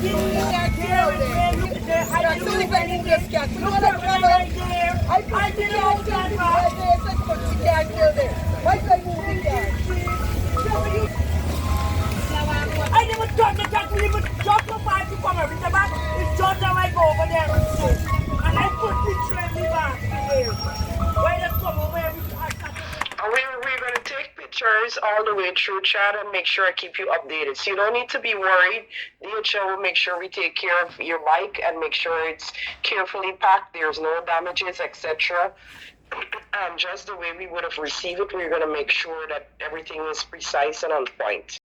I never touch the cat, we even drop the party from her. It's about, it's just how I go over there and so. And I put the train me back here. Why they come over here? We're going to take pictures all the way through chat and make sure I keep you updated. So you don't need to be worried. DHL will make sure we take care of your bike and make sure it's carefully packed. There's no damages, etc. And just the way we would have received it, we're going to make sure that everything is precise and on point.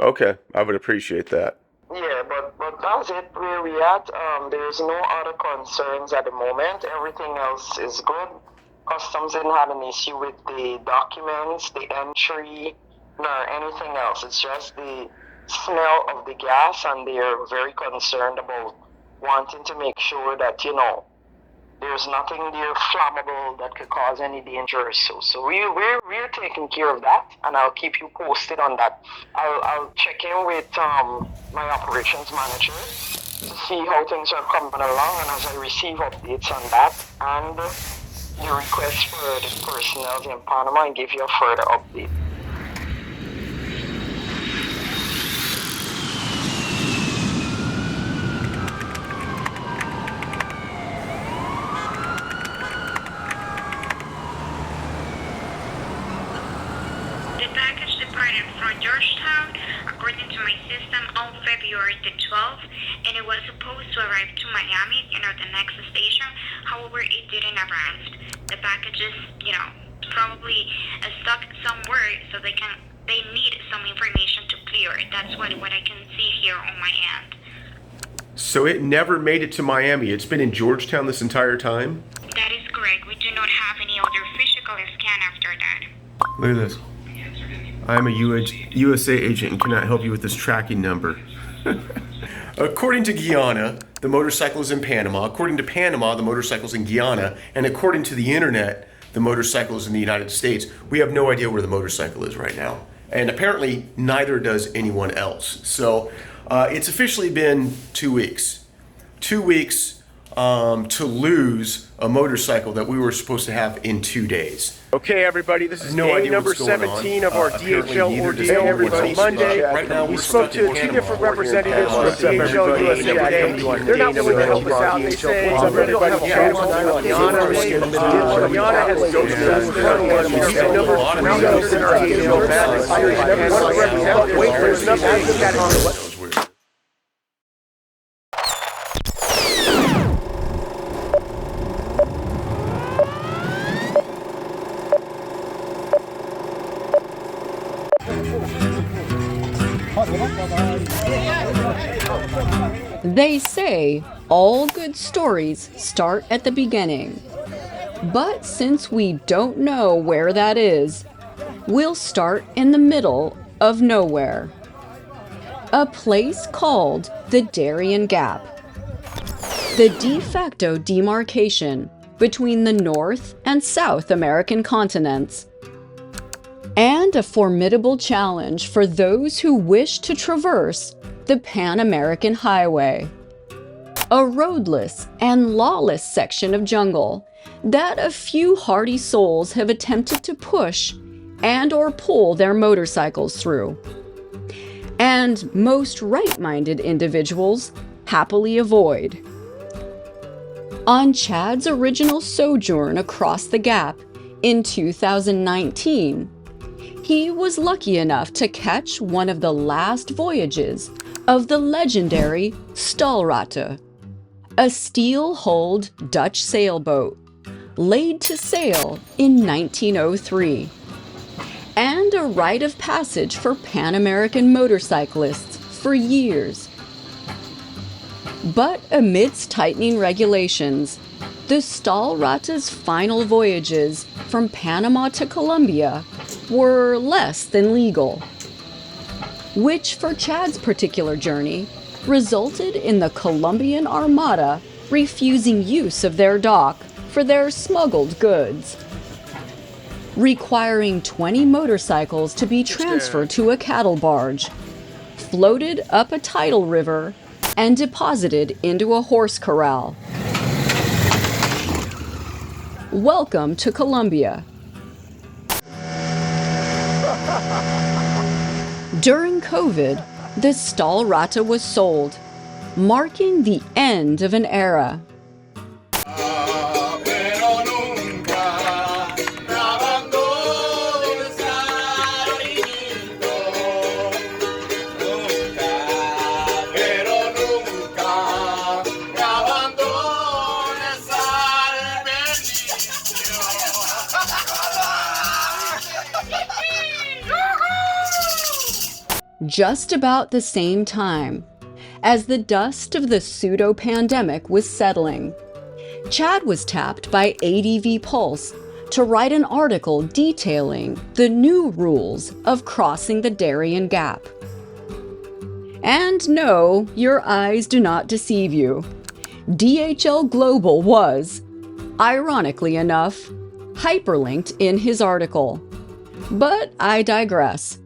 Okay, I would appreciate that. Yeah, but that's it where we at. There's no other concerns at the moment. Everything else is good. Customs didn't have an issue with the documents, the entry, nor anything else. It's just the smell of the gas, and they're very concerned about wanting to make sure that, there's nothing there flammable that could cause any danger. So we're taking care of that, and I'll keep you posted on that. I'll check in with my operations manager to see how things are coming along, and as I receive updates on that and the request for the personnel in Panama, and give you a further update. The package departed from Georgetown, according to my system, on February the 12th, and it was supposed to arrive to Miami, the next station. However, it didn't arrive. The package is, probably stuck somewhere, so they need some information to clear it. That's what I can see here on my end. So it never made it to Miami. It's been in Georgetown this entire time? That is correct. We do not have any other physical scan after that. Look at this. I'm a USA agent and cannot help you with this tracking number. According to Guyana, the motorcycle is in Panama. According to Panama, the motorcycle is in Guyana. And according to the internet, the motorcycle is in the United States. We have no idea where the motorcycle is right now. And apparently, neither does anyone else. So it's officially been 2 weeks. 2 weeks to lose a motorcycle that we were supposed to have in 2 days. Okay, everybody, this is day number 17 of our DHL ordeal. Everybody, Monday, right now we spoke to two different representatives from DHL USA today. They're not willing to help us out. They say everybody have a chance on Guyana. Guyana has ghosted us. Numbers in our DHL balance. And one representative wait for his number. They say all good stories start at the beginning. But since we don't know where that is, we'll start in the middle of nowhere. A place called the Darien Gap. The de facto demarcation between the North and South American continents. And a formidable challenge for those who wish to traverse the Pan American Highway. A roadless and lawless section of jungle that a few hardy souls have attempted to push and/or pull their motorcycles through. And most right-minded individuals happily avoid. On Chad's original sojourn across the gap in 2019, he was lucky enough to catch one of the last voyages of the legendary Stahlratte, a steel-hulled Dutch sailboat laid to sail in 1903, and a rite of passage for Pan American motorcyclists for years. But amidst tightening regulations, the Stahlratte's final voyages from Panama to Colombia were less than legal, which for Chad's particular journey resulted in the Colombian Armada refusing use of their dock for their smuggled goods, requiring 20 motorcycles to be transferred to a cattle barge, floated up a tidal river, and deposited into a horse corral. Welcome to Colombia. During COVID, the Stahlrate was sold, marking the end of an era. Just about the same time, as the dust of the pseudo-pandemic was settling, Chad was tapped by ADV Pulse to write an article detailing the new rules of crossing the Darien Gap. And no, your eyes do not deceive you. DHL Global was, ironically enough, hyperlinked in his article. But I digress.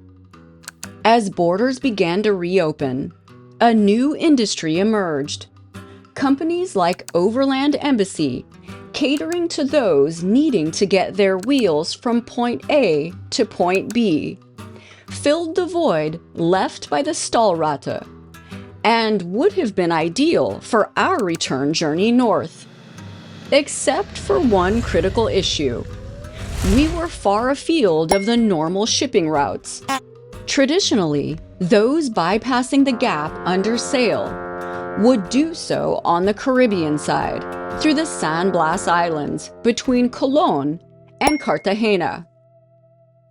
As borders began to reopen, a new industry emerged. Companies like Overland Embassy, catering to those needing to get their wheels from point A to point B, filled the void left by the Stahlrate, and would have been ideal for our return journey north. Except for one critical issue. We were far afield of the normal shipping routes. Traditionally, those bypassing the gap under sail would do so on the Caribbean side, through the San Blas Islands between Colón and Cartagena.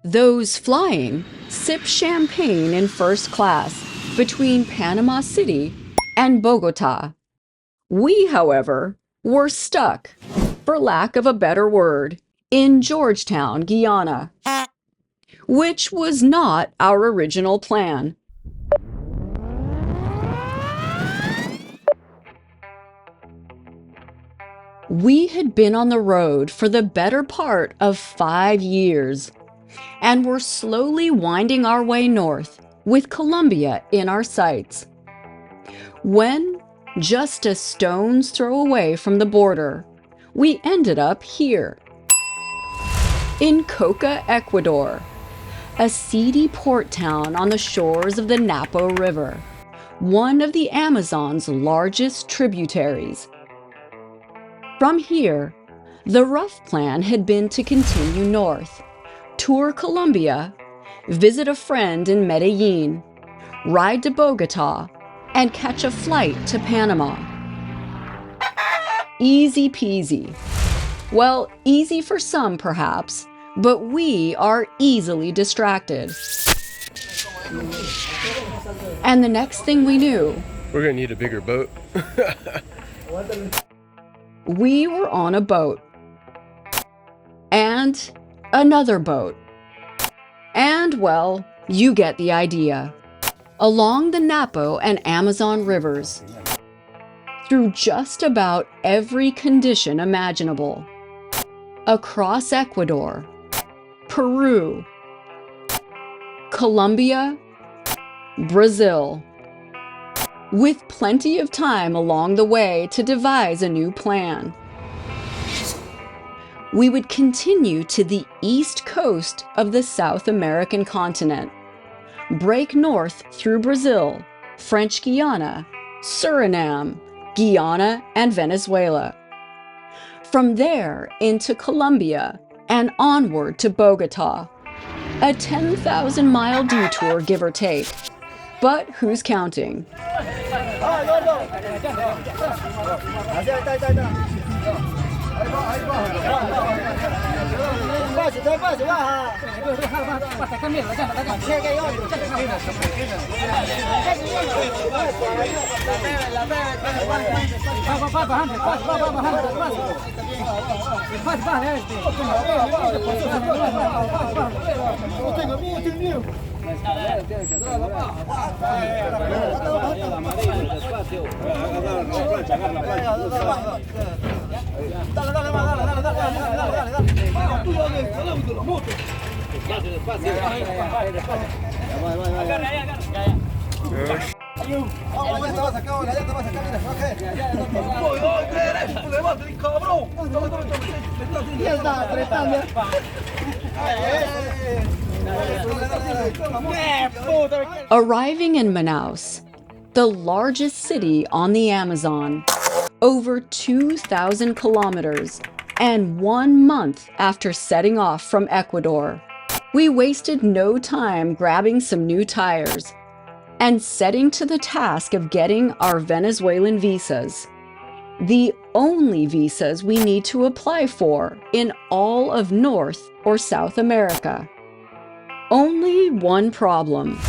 Those flying sip champagne in first class between Panama City and Bogota. We, however, were stuck, for lack of a better word, in Georgetown, Guyana, which was not our original plan. We had been on the road for the better part of 5 years, and were slowly winding our way north, with Colombia in our sights. When, just a stone's throw away from the border, we ended up here, in Coca, Ecuador, a seedy port town on the shores of the Napo River, one of the Amazon's largest tributaries. From here, the rough plan had been to continue north, tour Colombia, visit a friend in Medellin, ride to Bogota, and catch a flight to Panama. Easy peasy. Well, easy for some perhaps, but we are easily distracted. And the next thing we knew, We're gonna need a bigger boat. we were on a boat. And another boat. And, well, you get the idea. Along the Napo and Amazon rivers, through just about every condition imaginable, across Ecuador, Peru, Colombia, Brazil, with plenty of time along the way to devise a new plan. We would continue to the east coast of the South American continent, break north through Brazil, French Guiana, Suriname, Guyana, and Venezuela. From there into Colombia and onward to Bogota, a 10,000-mile detour, give or take. But who's counting? Arriving in Manaus, the largest city on the Amazon, over 2,000 kilometers, and 1 month after setting off from Ecuador, we wasted no time grabbing some new tires and setting to the task of getting our Venezuelan visas, the only visas we need to apply for in all of North or South America. Only one problem.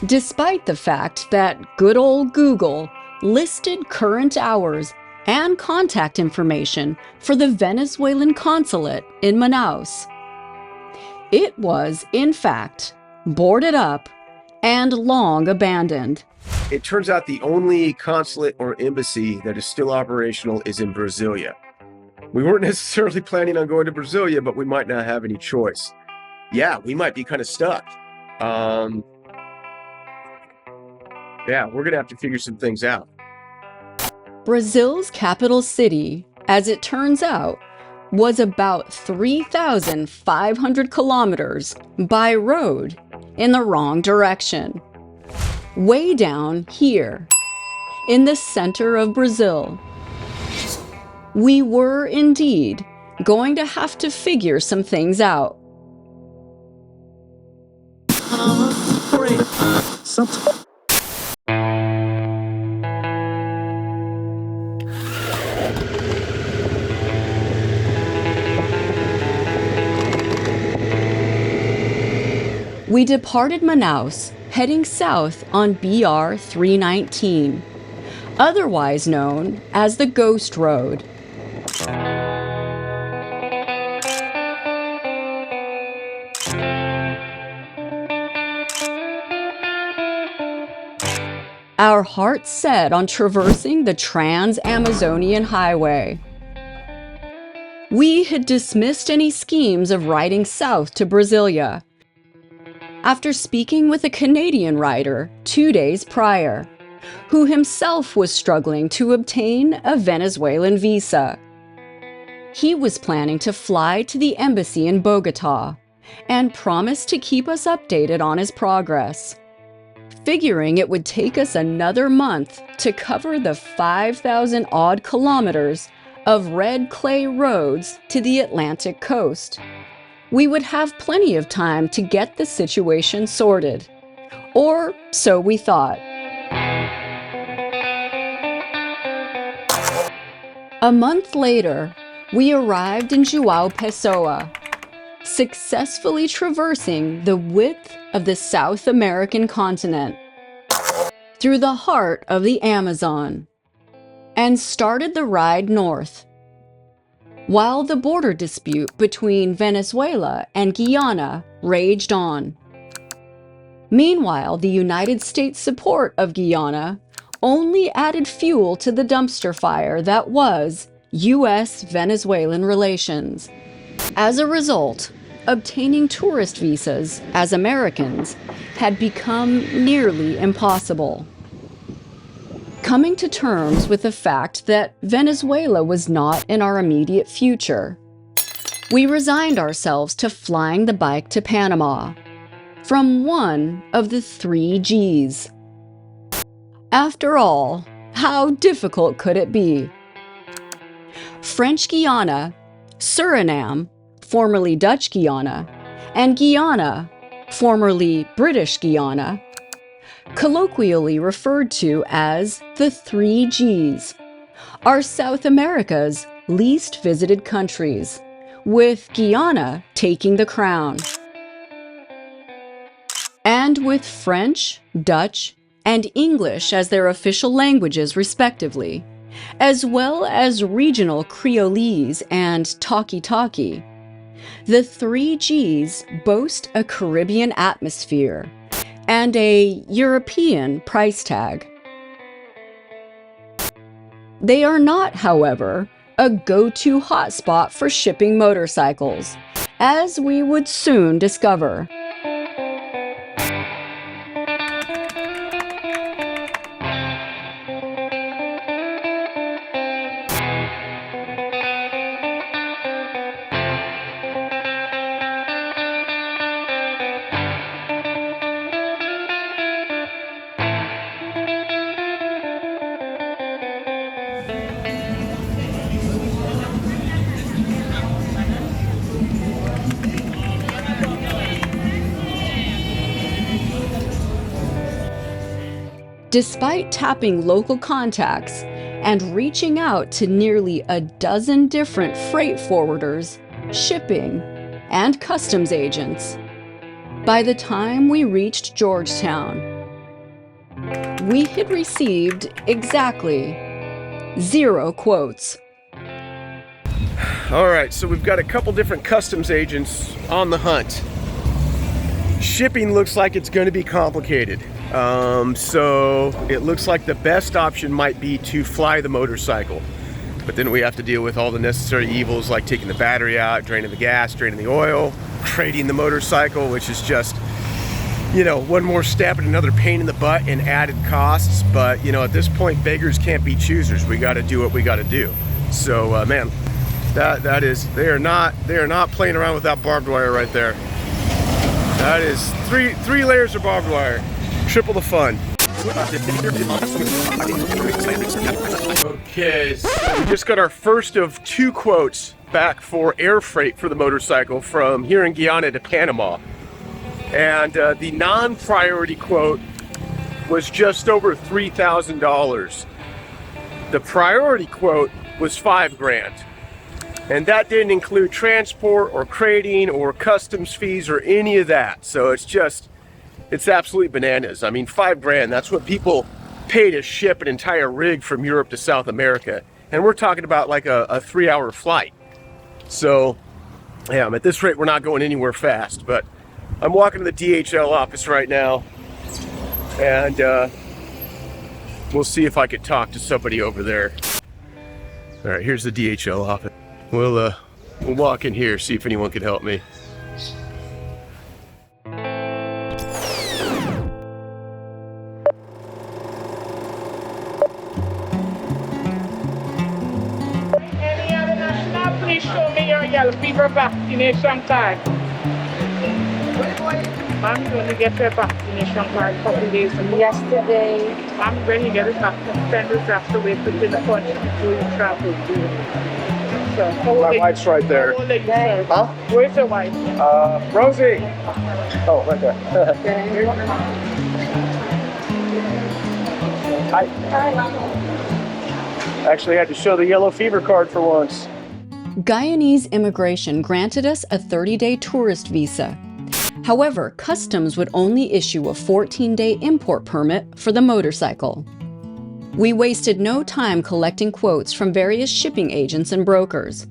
Despite the fact that good old Google listed current hours and contact information for the Venezuelan consulate in Manaus, it was, in fact, boarded up and long abandoned. It turns out the only consulate or embassy that is still operational is in Brasilia. We weren't necessarily planning on going to Brasilia, but we might not have any choice. Yeah, we might be kind of stuck. Yeah, we're going to have to figure some things out. Brazil's capital city, as it turns out, was about 3,500 kilometers by road in the wrong direction. Way down here, in the center of Brazil. We were indeed going to have to figure some things out. We departed Manaus, heading south on BR 319, otherwise known as the Ghost Road. Our hearts set on traversing the Trans-Amazonian Highway. We had dismissed any schemes of riding south to Brasilia after speaking with a Canadian rider 2 days prior, who himself was struggling to obtain a Venezuelan visa. He was planning to fly to the embassy in Bogotá and promised to keep us updated on his progress, figuring it would take us another month to cover the 5,000 odd kilometers of red clay roads to the Atlantic coast. We would have plenty of time to get the situation sorted. Or so we thought. A month later, we arrived in João Pessoa, successfully traversing the width of the South American continent through the heart of the Amazon, and started the ride north. While the border dispute between Venezuela and Guyana raged on. Meanwhile, the United States' support of Guyana only added fuel to the dumpster fire that was U.S.-Venezuelan relations. As a result, obtaining tourist visas as Americans had become nearly impossible. Coming to terms with the fact that Venezuela was not in our immediate future, we resigned ourselves to flying the bike to Panama from one of the 3 Gs. After all, how difficult could it be? French Guiana, Suriname, formerly Dutch Guyana, and Guyana, formerly British Guyana, colloquially referred to as the 3 Gs, are South America's least visited countries, with Guyana taking the crown. And with French, Dutch, and English as their official languages respectively, as well as regional Creolese and talkie-talkie, the 3 Gs boast a Caribbean atmosphere and a European price tag. They are not, however, a go-to hotspot for shipping motorcycles, as we would soon discover. Despite tapping local contacts and reaching out to nearly a dozen different freight forwarders, shipping, and customs agents, by the time we reached Georgetown, we had received exactly 0 quotes. All right, so we've got a couple different customs agents on the hunt. Shipping looks like it's going to be complicated. So it looks like the best option might be to fly the motorcycle. But then we have to deal with all the necessary evils like taking the battery out, draining the gas, draining the oil, crating the motorcycle, which is just, you know, one more step and another pain in the butt and added costs. But, you know, at this point, beggars can't be choosers. We got to do what we got to do. So, man, that is, they are not playing around with that barbed wire right there. That is three layers of barbed wire. Triple the fun. Okay, so we just got our first of 2 quotes back for air freight for the motorcycle from here in Guyana to Panama. And the non-priority quote was just over $3,000. The priority quote was $5,000. And that didn't include transport or crating or customs fees or any of that. So it's absolutely bananas. I mean, $5,000, that's what people pay to ship an entire rig from Europe to South America. And we're talking about like a 3-hour flight. So, yeah, at this rate, we're not going anywhere fast. But I'm walking to the DHL office right now. And we'll see if I could talk to somebody over there. All right, here's the DHL office. We'll walk in here, see if anyone can help me. Please show me your yellow fever vaccination card. Ma'am, you only get your vaccination card a couple days ago. Yesterday. Ma'am, when you get it back from senders, you have to wait within the country before you travel. So, My wife's right there. How old are you, sir? Huh? Where's your wife? Rosie. Oh, right there. I actually had to show the yellow fever card for once. Guyanese immigration granted us a 30-day tourist visa. However, customs would only issue a 14-day import permit for the motorcycle. We wasted no time collecting quotes from various shipping agents and brokers,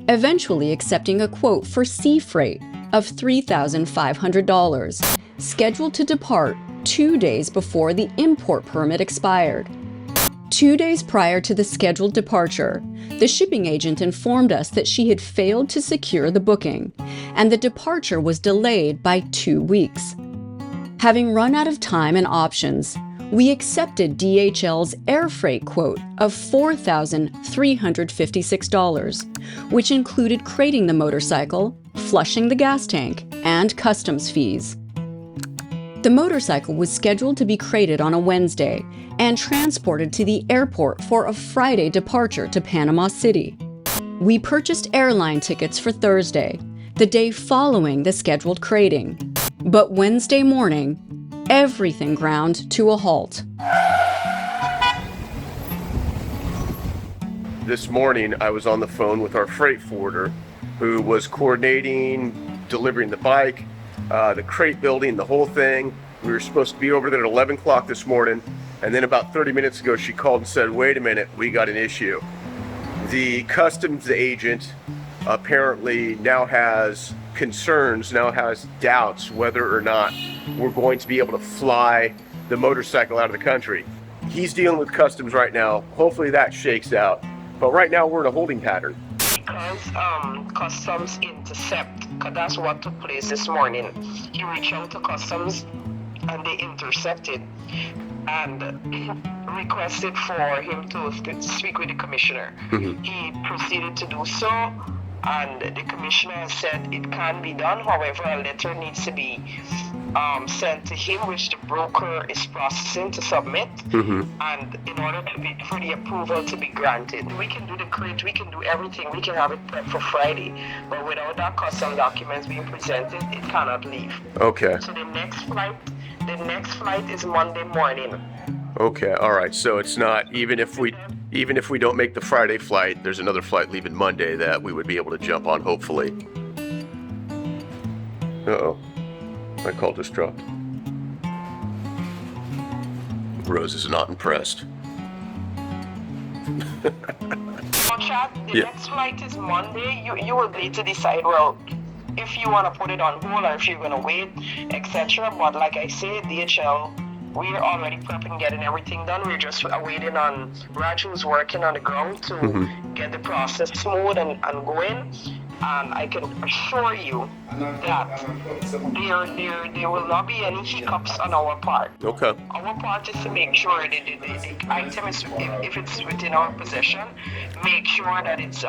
eventually accepting a quote for sea freight of $3,500, scheduled to depart 2 days before the import permit expired. 2 days prior to the scheduled departure, the shipping agent informed us that she had failed to secure the booking, and the departure was delayed by 2 weeks. Having run out of time and options, we accepted DHL's air freight quote of $4,356, which included crating the motorcycle, flushing the gas tank, and customs fees. The motorcycle was scheduled to be crated on a Wednesday and transported to the airport for a Friday departure to Panama City. We purchased airline tickets for Thursday, the day following the scheduled crating. But Wednesday morning, everything ground to a halt. This morning, I was on the phone with our freight forwarder who was coordinating, delivering the bike, the crate building, the whole thing. We were supposed to be over there at 11 o'clock this morning, and then about 30 minutes ago, she called and said, wait a minute, we got an issue. The customs agent apparently now has concerns, now has doubts whether or not we're going to be able to fly the motorcycle out of the country. He's dealing with customs right now. Hopefully that shakes out. But right now we're in a holding pattern. Because customs intercept, because that's what took place this morning. He reached out to customs and they intercepted and requested for him to speak with the commissioner. He proceeded to do so, and the commissioner said it can be done. However, a letter needs to be sent to him, which the broker is processing to submit, and in order for the approval to be granted. We can do the crate, we can do everything, we can have it prepped for Friday, but without that custom documents being presented, it cannot leave. Okay. So the next flight is Monday morning. Okay, all right. So it's not, even if we don't make the Friday flight, there's another flight leaving Monday that we would be able to jump on, hopefully. Uh-oh. My call just dropped. Rose is not impressed. Well, Chad, the next flight is Monday. You will need to decide, well, if you want to put it on hold or if you're going to wait, etc. But like I said, DHL, we are already prepping, getting everything done. We're just waiting on Raj, who's working on the ground, to get the process smooth and going. And I can assure you that there will not be any hiccups on our part. Okay. Our part is to make sure that the item is, if it's within our possession, make sure that it's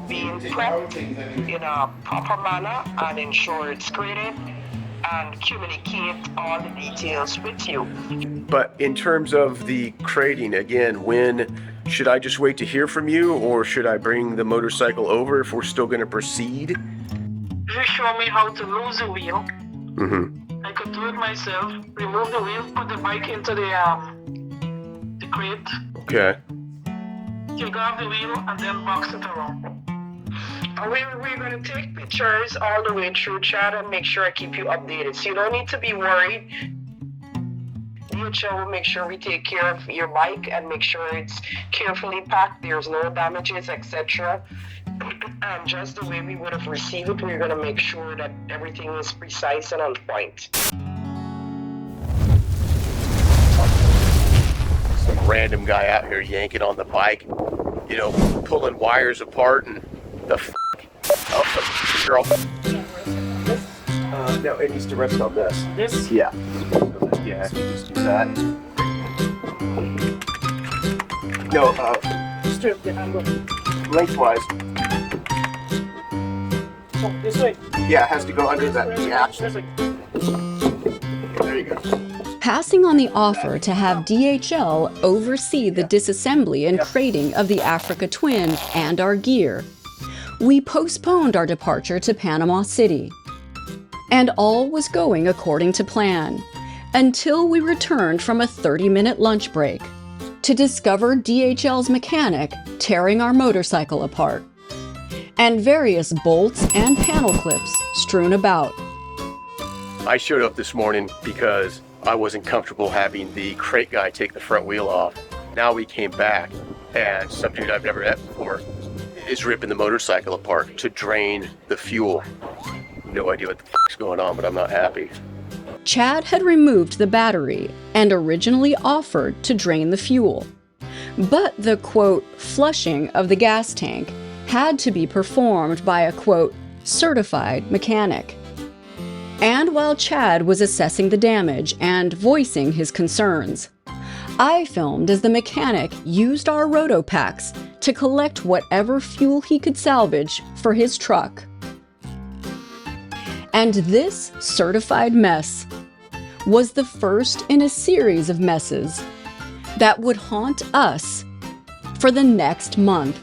being prepped in a proper manner and ensure it's graded and communicate all the details with you. But in terms of the crating, again, when should I just wait to hear from you, or should I bring the motorcycle over if we're still going to proceed? If you show me how to lose the wheel, I could do it myself. Remove the wheel, put the bike into the crate. Okay. Take off the wheel and then box it around. We're going to take pictures all the way through, Chad, and make sure I keep you updated. So you don't need to be worried. DHL will make sure we take care of your bike and make sure it's carefully packed, there's no damages, etc. And just the way we would have received it, we're going to make sure that everything is precise and on point. Some random guy out here yanking on the bike, you know, pulling wires apart and the oh, girl. No, it needs to rest on this. This? Yeah. Yeah, if you just do that. No, Strip the handle. lengthwise. Oh, this way. Yeah, it has to go under that. Yeah. This way. There you go. Passing on the offer to have DHL oversee the disassembly and crating of the Africa Twin and our gear, we postponed our departure to Panama City. And all was going according to plan, until we returned from a 30-minute lunch break to discover DHL's mechanic tearing our motorcycle apart, and various bolts and panel clips strewn about. I showed up this morning because I wasn't comfortable having the crate guy take the front wheel off. Now we came back, and some dude I've never met before is ripping the motorcycle apart to drain the fuel. No idea what the f***'s going on, but I'm not happy. Chad had removed the battery and originally offered to drain the fuel. But the, quote, flushing of the gas tank had to be performed by a, quote, certified mechanic. And while Chad was assessing the damage and voicing his concerns, I filmed as the mechanic used our rotopacks to collect whatever fuel he could salvage for his truck. And this certified mess was the first in a series of messes that would haunt us for the next month.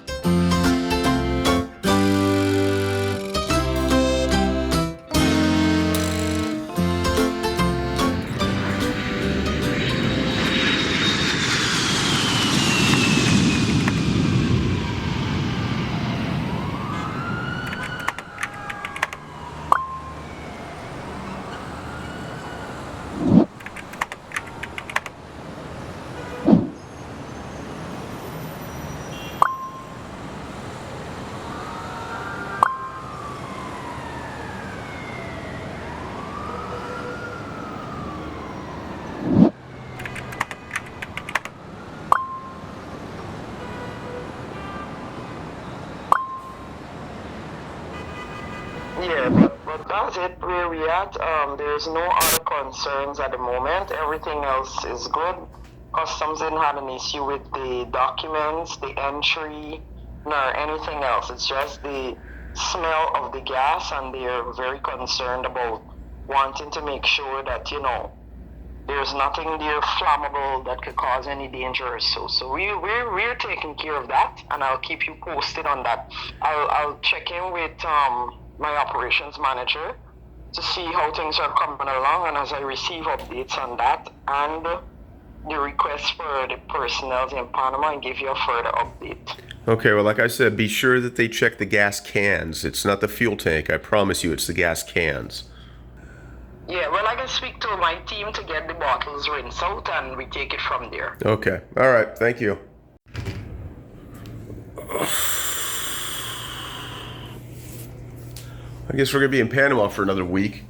Yeah, but that's it where we at. There's no other concerns at the moment. Everything else is good. Customs didn't have an issue with the documents, the entry, nor anything else. It's just the smell of the gas, and they're very concerned about wanting to make sure that, there's nothing there flammable that could cause any danger or so. So we're taking care of that, and I'll keep you posted on that. I'll check in with my operations manager to see how things are coming along, and as I receive updates on that and the request for the personnel in Panama, and give you a further update. Okay, well, like I said, be sure that they check the gas cans. It's not the fuel tank. I promise you, it's the gas cans. Yeah, well, I can speak to my team to get the bottles rinsed out, and we take it from there. Okay. All right. Thank you. I guess we're going to be in Panama for another week.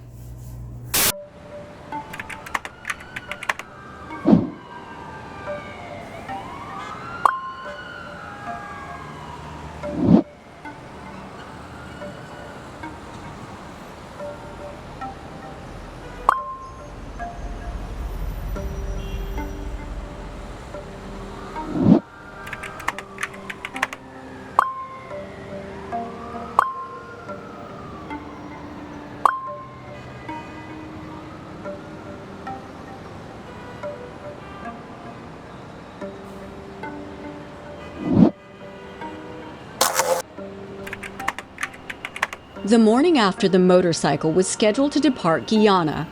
The morning after the motorcycle was scheduled to depart Guyana,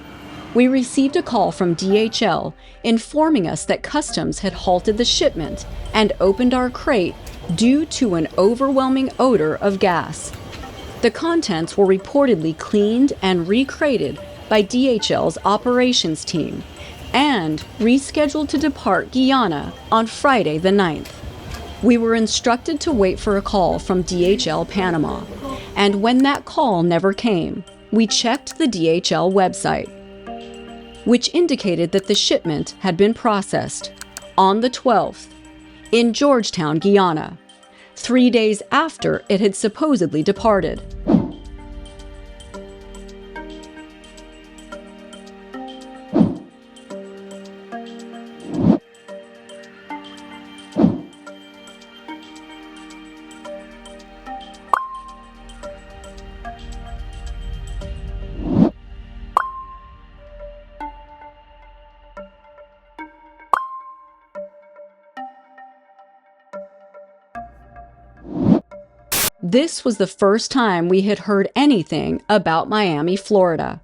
we received a call from DHL informing us that customs had halted the shipment and opened our crate due to an overwhelming odor of gas. The contents were reportedly cleaned and recrated by DHL's operations team and rescheduled to depart Guyana on Friday the 9th. We were instructed to wait for a call from DHL Panama, and when that call never came, we checked the DHL website, which indicated that the shipment had been processed on the 12th in Georgetown, Guyana, 3 days after it had supposedly departed. This was the first time we had heard anything about Miami, Florida,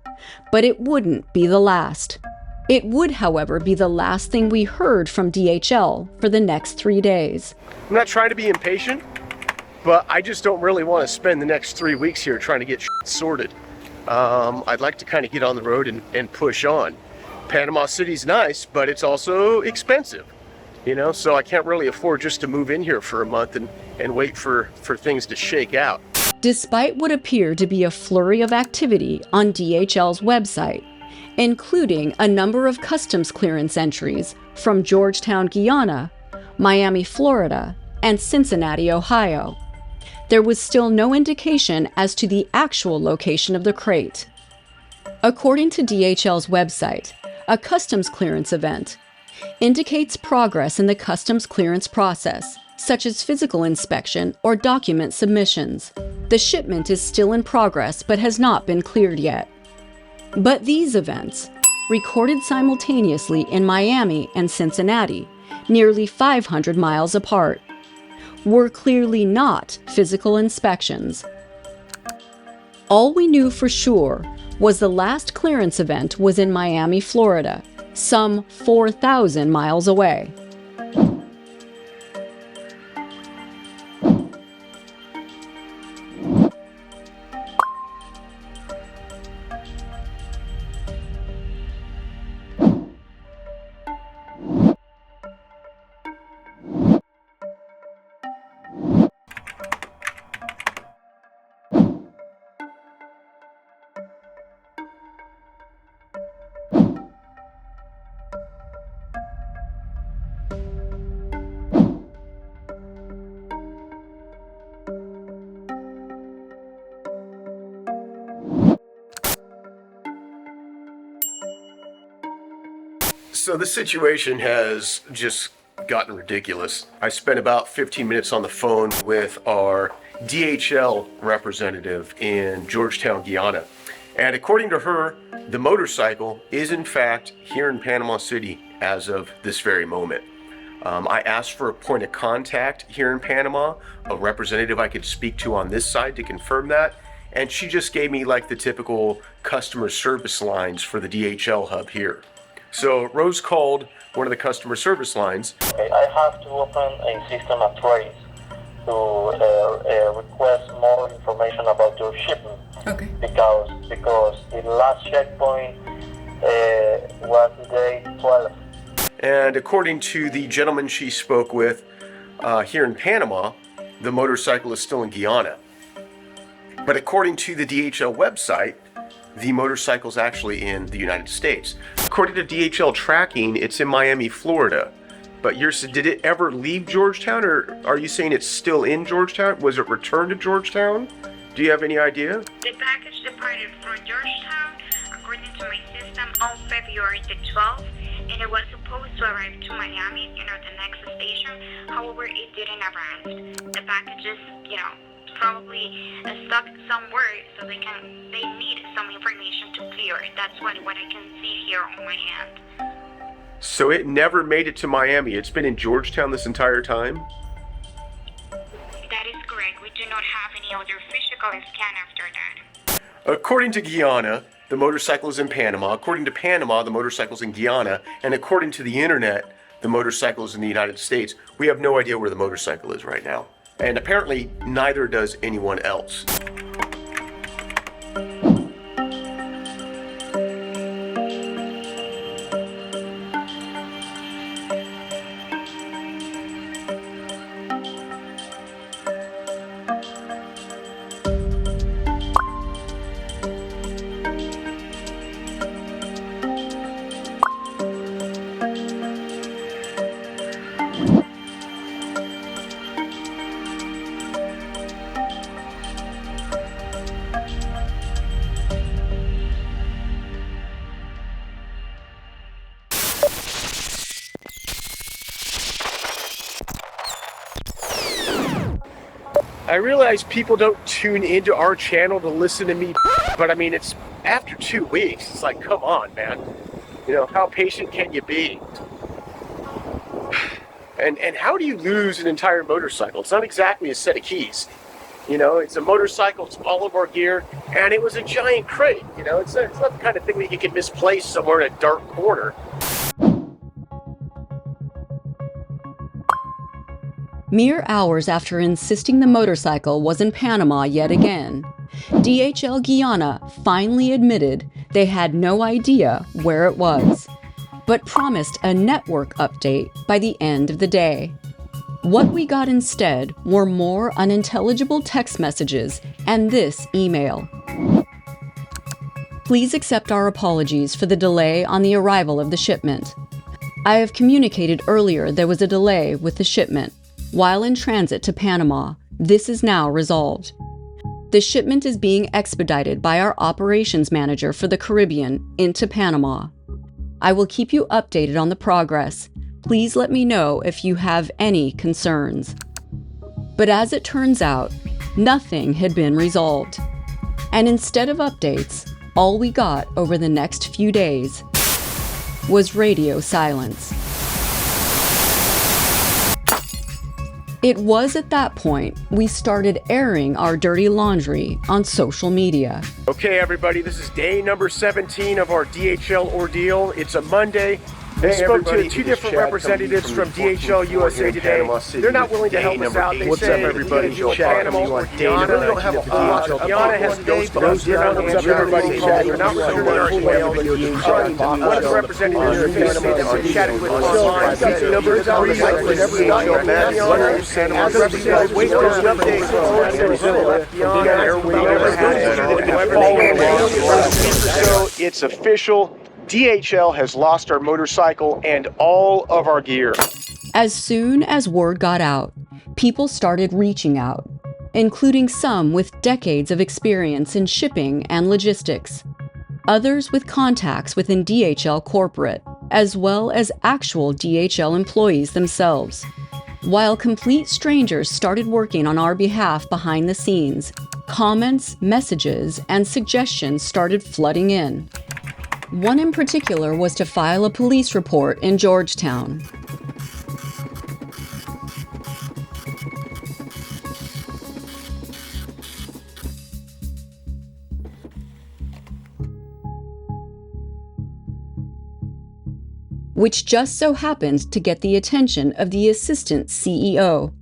but it wouldn't be the last. It would, however, be the last thing we heard from DHL for the next 3 days. I'm not trying to be impatient, but I just don't really want to spend the next 3 weeks here trying to get shit sorted. I'd like to kind of get on the road and push on. Panama City's nice, but it's also expensive. So I can't really afford just to move in here for a month and wait for things to shake out. Despite what appeared to be a flurry of activity on DHL's website, including a number of customs clearance entries from Georgetown, Guyana, Miami, Florida, and Cincinnati, Ohio, there was still no indication as to the actual location of the crate. According to DHL's website, a customs clearance event indicates progress in the customs clearance process, such as physical inspection or document submissions. The shipment is still in progress but has not been cleared yet. But these events, recorded simultaneously in Miami and Cincinnati, nearly 500 miles apart, were clearly not physical inspections. All we knew for sure was the last clearance event was in Miami, Florida, some 4,000 miles away. So the situation has just gotten ridiculous. I spent about 15 minutes on the phone with our DHL representative in Georgetown, Guyana. And according to her, the motorcycle is in fact here in Panama City as of this very moment. I asked for a point of contact here in Panama, a representative I could speak to on this side to confirm that. And she just gave me like the typical customer service lines for the DHL hub here. So Rose called one of the customer service lines. Okay, I have to open a system of trace to request more information about your shipment. Okay. Because the last checkpoint was the day 12. And according to the gentleman she spoke with here in Panama, the motorcycle is still in Guyana. But according to the DHL website, the motorcycle is actually in the United States. According to DHL tracking, it's in Miami, Florida. But did it ever leave Georgetown, or are you saying it's still in Georgetown? Was it returned to Georgetown? Do you have any idea? The package departed from Georgetown, according to my system, on February the 12th, and it was supposed to arrive to Miami, the next station. However, it didn't arrive. The package is, probably stuck somewhere, so they need some information to clear. That's what I can see here on my hand. So it never made it to Miami. It's been in Georgetown this entire time? That is correct. We do not have any other physical scan after that. According to Guyana, the motorcycle is in Panama. According to Panama, the motorcycle is in Guyana. And according to the internet, the motorcycle is in the United States. We have no idea where the motorcycle is right now. And apparently, neither does anyone else. I realize people don't tune into our channel to listen to me, but I mean, it's after 2 weeks. It's like, come on, man. How patient can you be? And how do you lose an entire motorcycle? It's not exactly a set of keys. It's a motorcycle, it's all of our gear, and it was a giant crate. It's not the kind of thing that you can misplace somewhere in a dark corner. Mere hours after insisting the motorcycle was in Panama yet again, DHL Guyana finally admitted they had no idea where it was, but promised a network update by the end of the day. What we got instead were more unintelligible text messages and this email. Please accept our apologies for the delay on the arrival of the shipment. I have communicated earlier there was a delay with the shipment. While in transit to Panama, this is now resolved. The shipment is being expedited by our operations manager for the Caribbean into Panama. I will keep you updated on the progress. Please let me know if you have any concerns. But as it turns out, nothing had been resolved. And instead of updates, all we got over the next few days was radio silence. It was at that point we started airing our dirty laundry on social media. Okay, everybody, this is day number 17 of our DHL ordeal. It's a Monday. I spoke to two different representatives from DHL USA today. They're not willing to help us out. They say everybody Panama or Guyana. They don't have a Guyana has those they're not willing to everybody chat. They're not willing to One of the representatives chatted with us number 3 So it's official. DHL has lost our motorcycle and all of our gear. As soon as word got out, people started reaching out, including some with decades of experience in shipping and logistics, others with contacts within DHL corporate, as well as actual DHL employees themselves. While complete strangers started working on our behalf behind the scenes, comments, messages, and suggestions started flooding in. One in particular was to file a police report in Georgetown. Which just so happened to get the attention of the assistant CEO.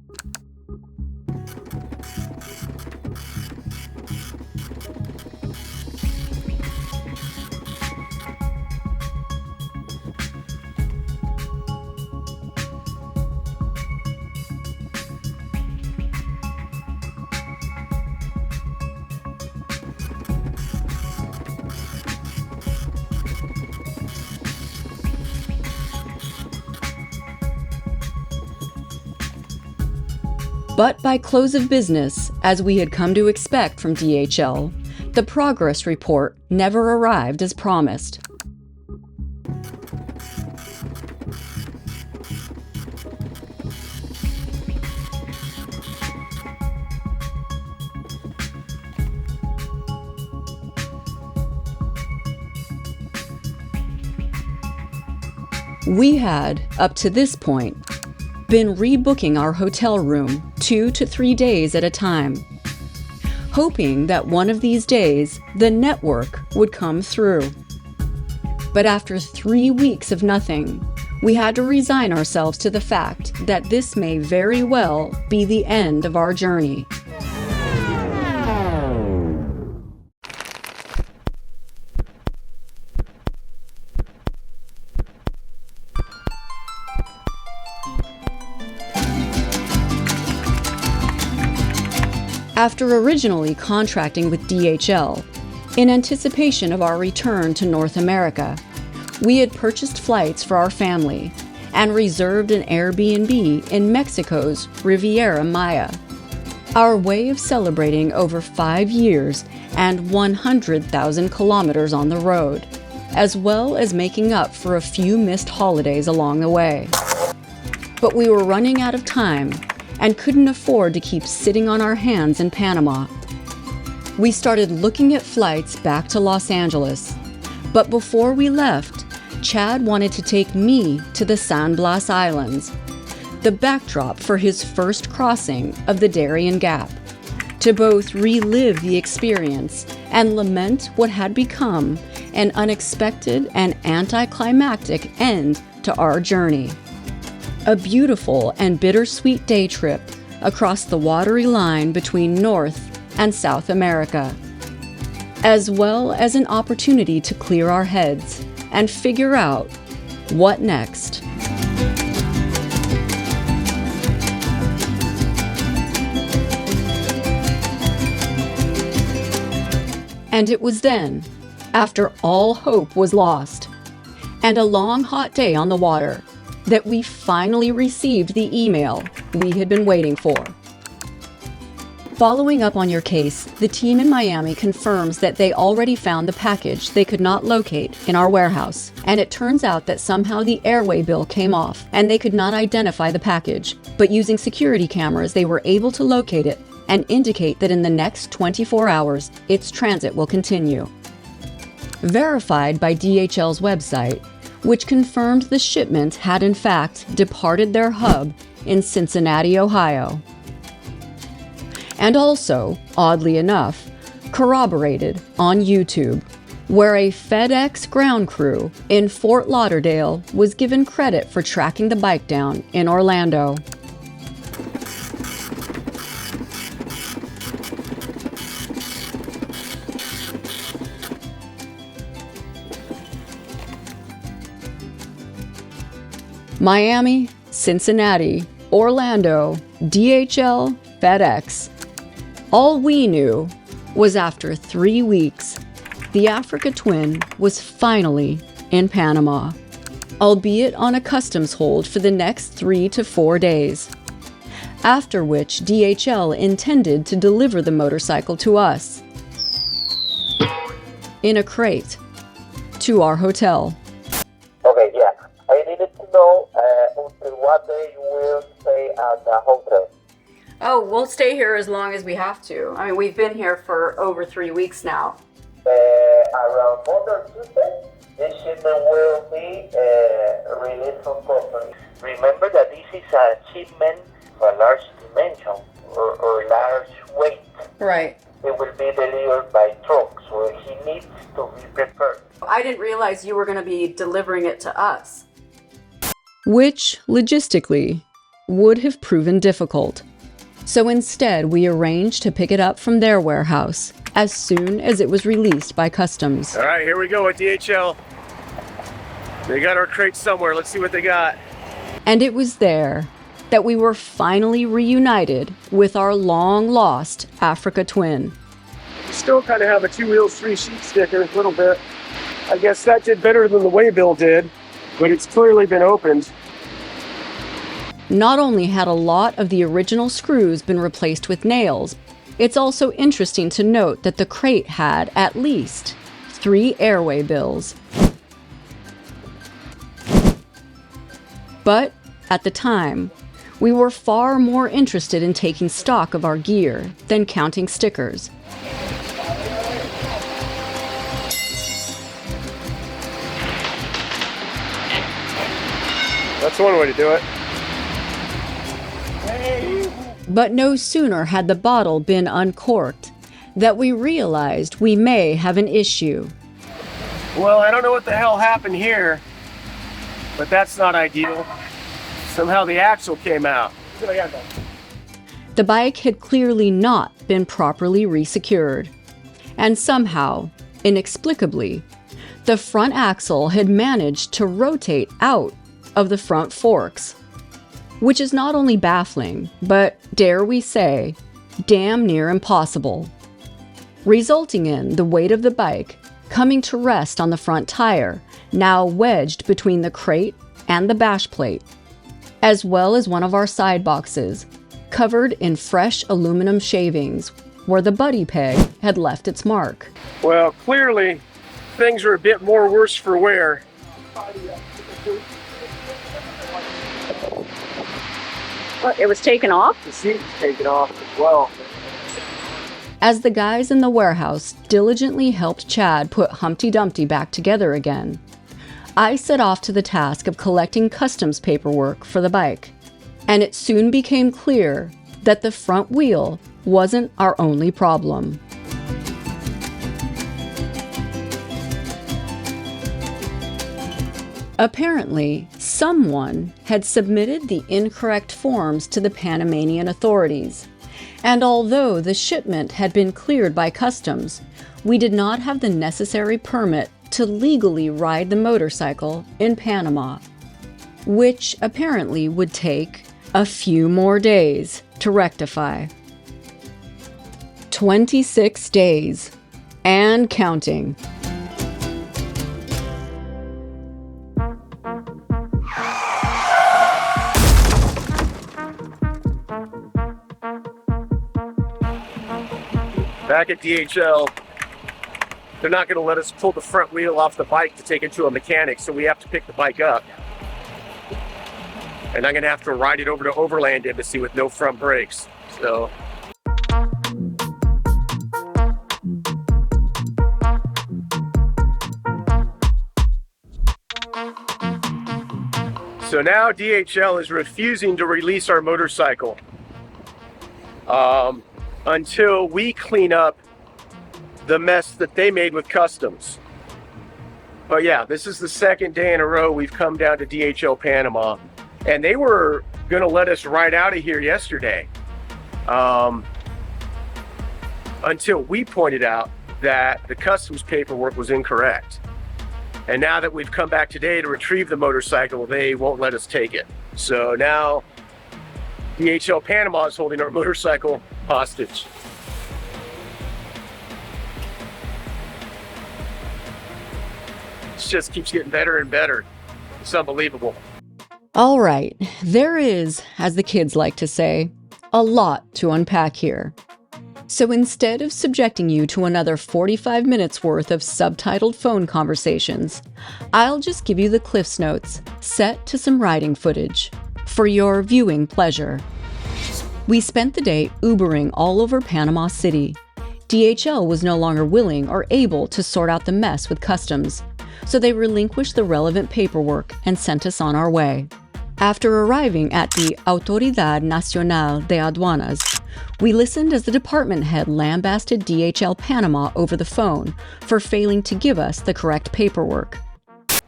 But by close of business, as we had come to expect from DHL, the progress report never arrived as promised. We had, up to this point, been rebooking our hotel room 2 to 3 days at a time, hoping that one of these days the network would come through. But after 3 weeks of nothing, we had to resign ourselves to the fact that this may very well be the end of our journey. After originally contracting with DHL, in anticipation of our return to North America, we had purchased flights for our family and reserved an Airbnb in Mexico's Riviera Maya. Our way of celebrating over 5 years and 100,000 kilometers on the road, as well as making up for a few missed holidays along the way. But we were running out of time and couldn't afford to keep sitting on our hands in Panama. We started looking at flights back to Los Angeles, but before we left, Chad wanted to take me to the San Blas Islands, the backdrop for his first crossing of the Darien Gap, to both relive the experience and lament what had become an unexpected and anticlimactic end to our journey. A beautiful and bittersweet day trip across the watery line between North and South America, as well as an opportunity to clear our heads and figure out what next. And it was then, after all hope was lost, and a long hot day on the water, that we finally received the email we had been waiting for. Following up on your case, the team in Miami confirms that they already found the package they could not locate in our warehouse, and it turns out that somehow the Airway bill came off and they could not identify the package, but using security cameras they were able to locate it and indicate that in the next 24 hours its transit will continue. Verified by DHL's website, which confirmed the shipment had in fact departed their hub in Cincinnati, Ohio. And also, oddly enough, corroborated on YouTube, where a FedEx ground crew in Fort Lauderdale was given credit for tracking the bike down in Orlando. Miami, Cincinnati, Orlando, DHL, FedEx. All we knew was after 3 weeks, the Africa Twin was finally in Panama, albeit on a customs hold for the next 3 to 4 days, after which DHL intended to deliver the motorcycle to us in a crate to our hotel. Okay, yeah. what day you will stay at the hotel? Oh, we'll stay here as long as we have to. I mean, we've been here for over 3 weeks now. Around Monday or Tuesday, this shipment will be released from customs. Remember that this is a shipment of a large dimension or large weight. Right. It will be delivered by truck, so he needs to be prepared. I didn't realize you were going to be delivering it to us. Which, logistically, would have proven difficult. So instead, we arranged to pick it up from their warehouse as soon as it was released by customs. All right, here we go with DHL. They got our crates somewhere. Let's see what they got. And it was there that we were finally reunited with our long-lost Africa twin. Still kind of have a 2 wheels, 3 sheet sticker, a little bit. I guess that did better than the Waybill did, but it's clearly been opened. Not only had a lot of the original screws been replaced with nails, it's also interesting to note that the crate had at least 3 Airway bills. But at the time, we were far more interested in taking stock of our gear than counting stickers. That's one way to do it. But no sooner had the bottle been uncorked that we realized we may have an issue. Well, I don't know what the hell happened here, but that's not ideal. Somehow the axle came out. The bike had clearly not been properly resecured. And somehow, inexplicably, the front axle had managed to rotate out of the front forks. Which is not only baffling, but, dare we say, damn near impossible. Resulting in the weight of the bike coming to rest on the front tire, now wedged between the crate and the bash plate, as well as one of our side boxes, covered in fresh aluminum shavings, where the buddy peg had left its mark. Well, clearly, things are a bit more worse for wear. It was taken off? The seat was taken off as well. As the guys in the warehouse diligently helped Chad put Humpty Dumpty back together again, I set off to the task of collecting customs paperwork for the bike. And it soon became clear that the front wheel wasn't our only problem. Apparently, someone had submitted the incorrect forms to the Panamanian authorities, and although the shipment had been cleared by customs, we did not have the necessary permit to legally ride the motorcycle in Panama, which apparently would take a few more days to rectify. 26 days, and counting. Back at DHL, they're not going to let us pull the front wheel off the bike to take it to a mechanic, so we have to pick the bike up. And I'm going to have to ride it over to Overland Embassy with no front brakes. So now DHL is refusing to release our motorcycle until we clean up the mess that they made with customs. But yeah, this is the second day in a row we've come down to DHL Panama, and they were gonna let us ride out of here yesterday until we pointed out that the customs paperwork was incorrect. And now that we've come back today to retrieve the motorcycle, they won't let us take it. So now DHL Panama is holding our motorcycle hostage. It just keeps getting better and better. It's unbelievable. All right, there is, as the kids like to say, a lot to unpack here. So instead of subjecting you to another 45 minutes worth of subtitled phone conversations, I'll just give you the Cliff's Notes set to some riding footage. for your viewing pleasure. We spent the day Ubering all over Panama City. DHL was no longer willing or able to sort out the mess with customs, so they relinquished the relevant paperwork and sent us on our way. After arriving at the Autoridad Nacional de Aduanas, we listened as the department head lambasted DHL Panama over the phone for failing to give us the correct paperwork.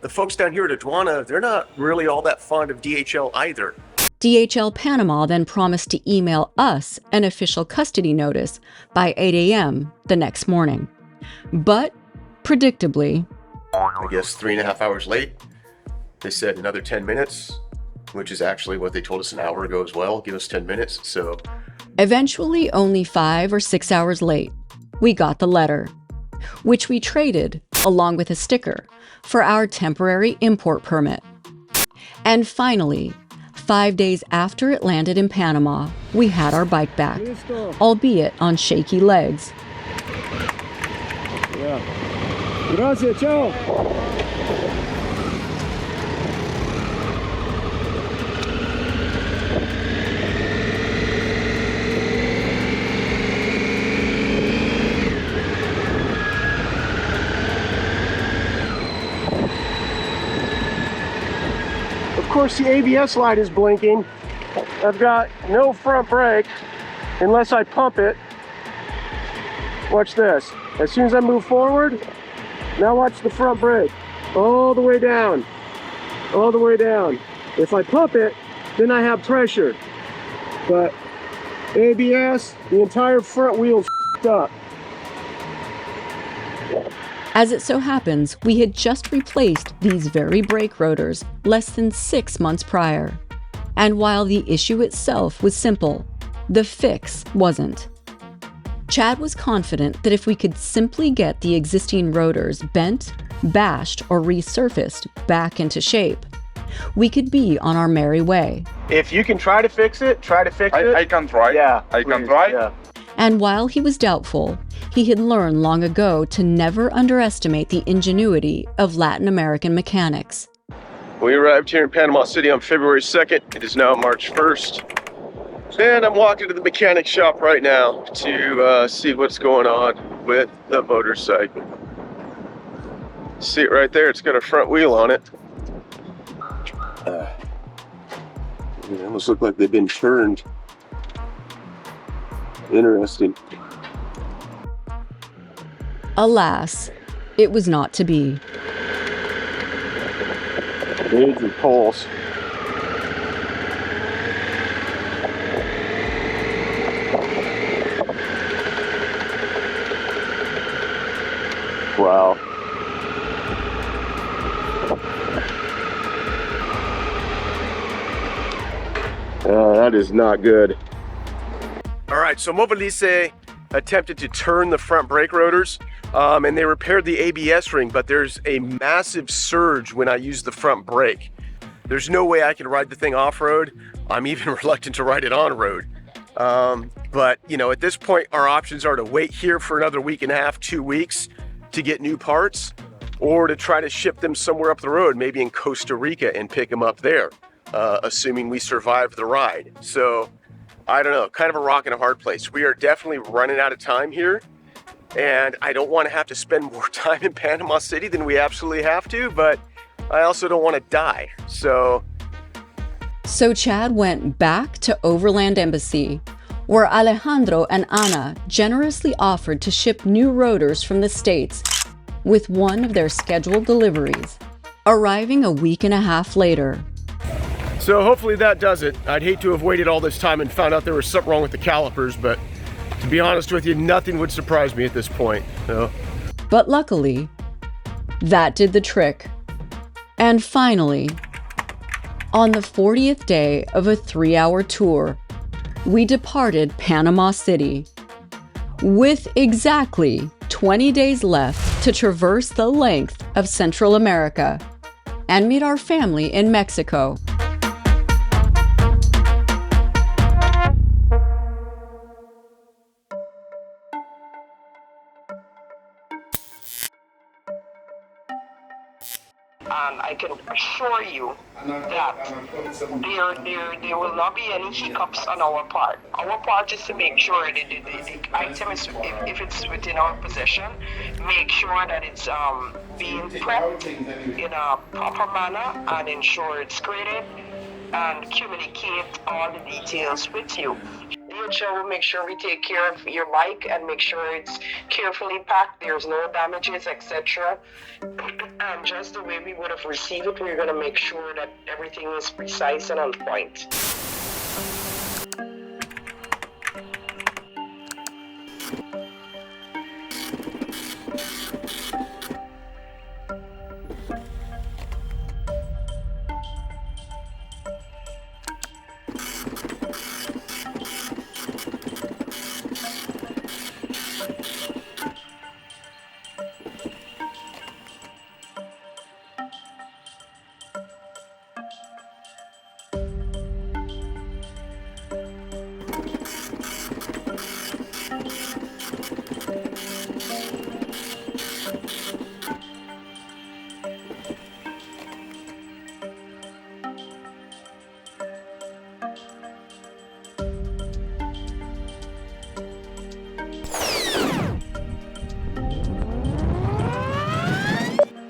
The folks down here at Aduana, they're not really all that fond of DHL either. DHL Panama then promised to email us an official custody notice by 8 a.m. the next morning. But, predictably, I guess 3.5 hours late, they said another 10 minutes, which is actually what they told us an hour ago as well. Give us 10 minutes, so... Eventually, only 5 or 6 hours late, we got the letter, which we traded, along with a sticker, for our temporary import permit. And finally, 5 days after it landed in Panama, we had our bike back, albeit on shaky legs. Gracias, ciao. Of course, the ABS light is blinking. I've got no front brake unless I pump it. Watch this. As soon as I move forward, now watch the front brake. All the way down. All the way down. If I pump it, then I have pressure. But ABS, the entire front wheel's f***ed up. As it so happens, we had just replaced these very brake rotors less than 6 months prior. And while the issue itself was simple, the fix wasn't. Chad was confident that if we could simply get the existing rotors bent, bashed, or resurfaced back into shape, we could be on our merry way. If you can try to fix it, try to fix it. I can try. Yeah, I can please, try. yeah. And while he was doubtful, he had learned long ago to never underestimate the ingenuity of Latin American mechanics. We arrived here in Panama City on February 2nd. It is now March 1st. And I'm walking to the mechanic shop right now to see what's going on with the motorcycle. See it right there, it's got a front wheel on it. They almost look like they've been turned. Interesting. Alas, it was not to be. Major pulse. Wow. That is not good. All right, so Mobilize attempted to turn the front brake rotors and they repaired the ABS ring, but there's a massive surge when I use the front brake. There's no way I can ride the thing off-road. I'm even reluctant to ride it on-road. But, you know, at this point, our options are to wait here for another week and a half, 2 weeks to get new parts, or to try to ship them somewhere up the road, maybe in Costa Rica, and pick them up there, assuming we survive the ride. So, I don't know, kind of a rock and a hard place. We are definitely running out of time here, and I don't want to have to spend more time in Panama City than we absolutely have to, but I also don't want to die, so Chad went back to Overland Embassy, where Alejandro and Ana generously offered to ship new rotors from the States with one of their scheduled deliveries, arriving a week and a half later. So hopefully that does it. I'd hate to have waited all this time and found out there was something wrong with the calipers, but to be honest with you, nothing would surprise me at this point. So. But luckily, that did the trick. And finally, on the 40th day of a 3-hour tour, we departed Panama City, with exactly 20 days left to traverse the length of Central America and meet our family in Mexico. And I can assure you that there will not be any hiccups on our part. Our part is to make sure that the item is, if it's within our possession, make sure that it's being prepped in a proper manner and ensure it's graded and communicate all the details with you. DHL will make sure we take care of your bike and make sure it's carefully packed, there's no damages, etc. And just the way we would have received it, we're going to make sure that everything is precise and on point.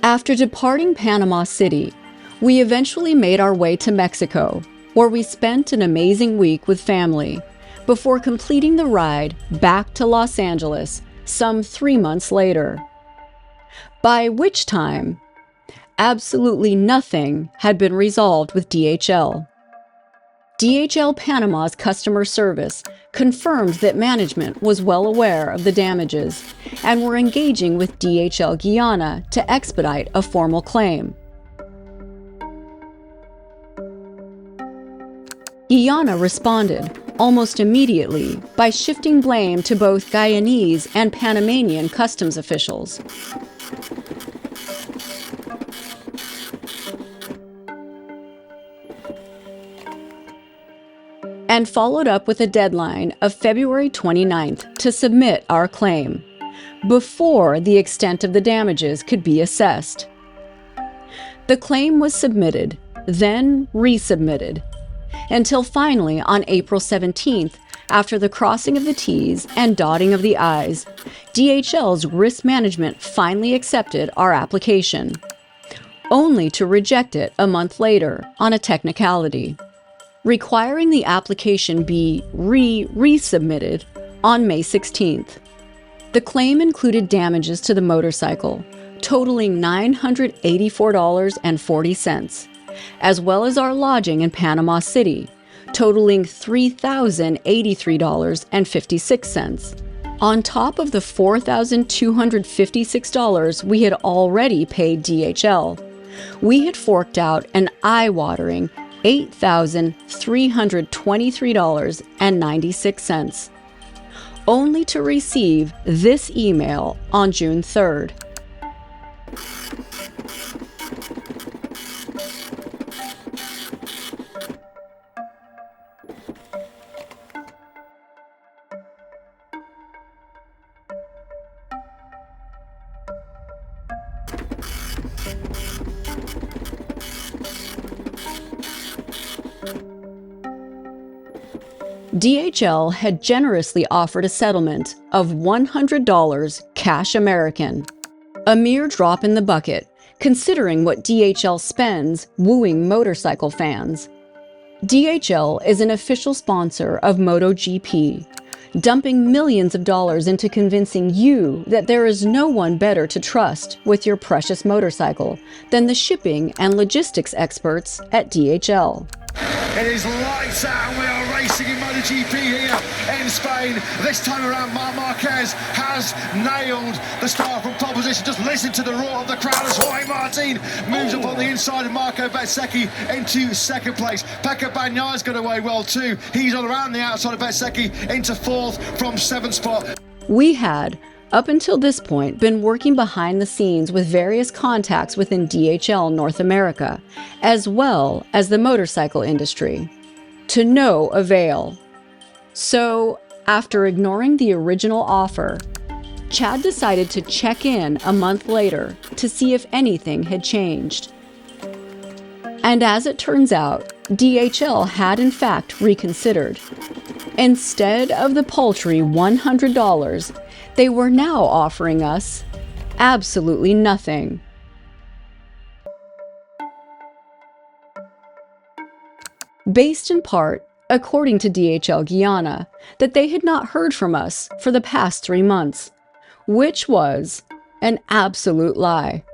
After departing Panama City, we eventually made our way to Mexico, where we spent an amazing week with family, before completing the ride back to Los Angeles some 3 months later. By which time, absolutely nothing had been resolved with DHL. DHL Panama's customer service confirmed that management was well aware of the damages and were engaging with DHL Guyana to expedite a formal claim. Guyana responded almost immediately by shifting blame to both Guyanese and Panamanian customs officials. And followed up with a deadline of February 29th to submit our claim, before the extent of the damages could be assessed. The claim was submitted, then resubmitted, until finally on April 17th, after the crossing of the T's and dotting of the I's, DHL's risk management finally accepted our application, only to reject it a month later on a technicality, requiring the application be resubmitted on May 16th. The claim included damages to the motorcycle, totaling $984.40, as well as our lodging in Panama City, totaling $3,083.56, on top of the $4,256 we had already paid DHL. We had forked out an eye-watering $8,323.96, only to receive this email on June 3rd. DHL had generously offered a settlement of $100 cash American, a mere drop in the bucket, considering what DHL spends wooing motorcycle fans. DHL is an official sponsor of MotoGP, dumping millions of dollars into convincing you that there is no one better to trust with your precious motorcycle than the shipping and logistics experts at DHL. It is lights out and we are racing in MotoGP here in Spain. This time around, Marc Marquez has nailed the start from pole position. Just listen to the roar of the crowd as Jorge Martin moves up on the inside of Marco Bezzecchi into second place. Pecco Bagnaya's got away well too. He's all around the outside of Bezzecchi into fourth from 7th spot. We had, up until this point, been working behind the scenes with various contacts within DHL North America, as well as the motorcycle industry, to no avail. So, after ignoring the original offer, Chad decided to check in a month later to see if anything had changed. And as it turns out, DHL had in fact reconsidered. Instead of the paltry $100, they were now offering us absolutely nothing. Based in part, according to DHL Guyana, that they had not heard from us for the past 3 months, which was an absolute lie.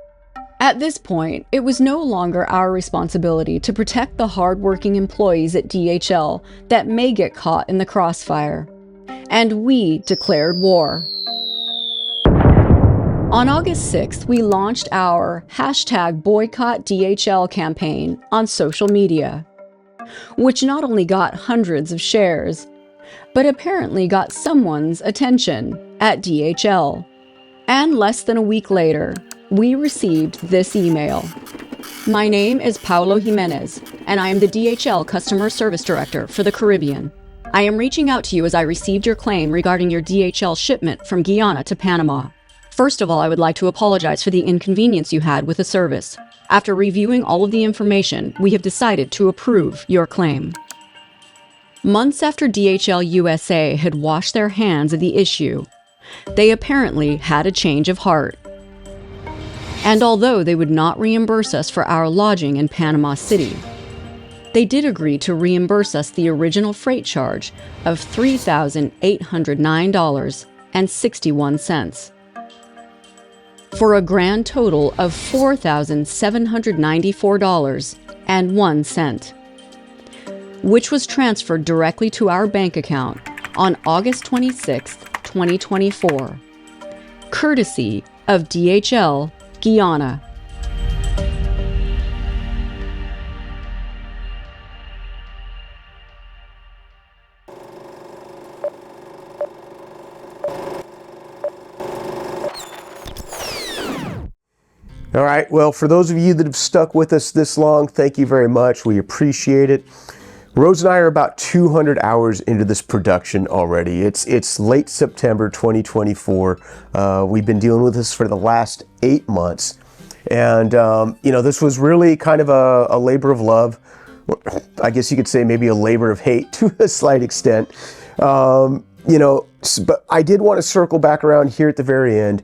At this point, it was no longer our responsibility to protect the hard-working employees at DHL that may get caught in the crossfire, and we declared war. On August 6th, we launched our #BoycottDHL campaign on social media, which not only got hundreds of shares, but apparently got someone's attention at DHL. And less than a week later, we received this email. My name is Paulo Jimenez, and I am the DHL Customer Service Director for the Caribbean. I am reaching out to you as I received your claim regarding your DHL shipment from Guyana to Panama. First of all, I would like to apologize for the inconvenience you had with the service. After reviewing all of the information, we have decided to approve your claim. Months after DHL USA had washed their hands of the issue, they apparently had a change of heart. And although they would not reimburse us for our lodging in Panama City, they did agree to reimburse us the original freight charge of $3,809.61, for a grand total of $4,794.01, which was transferred directly to our bank account on August 26, 2024, courtesy of DHL Guyana. All right, well, for those of you that have stuck with us this long, thank you very much. We appreciate it. Rose and I are about 200 hours into this production already. It's late September 2024. We've been dealing with this for the last 8 months. And, this was really kind of a labor of love. I guess you could say maybe a labor of hate to a slight extent. But I did want to circle back around here at the very end.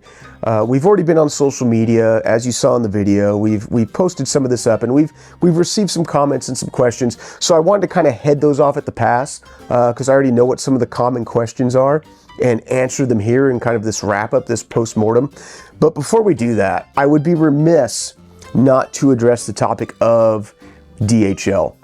We've already been on social media, as you saw in the video. We've posted some of this up, and we've received some comments and some questions. So I wanted to kind of head those off at the pass, because I already know what some of the common questions are, and answer them here in kind of this wrap-up, this postmortem. But before we do that, I would be remiss not to address the topic of DHL.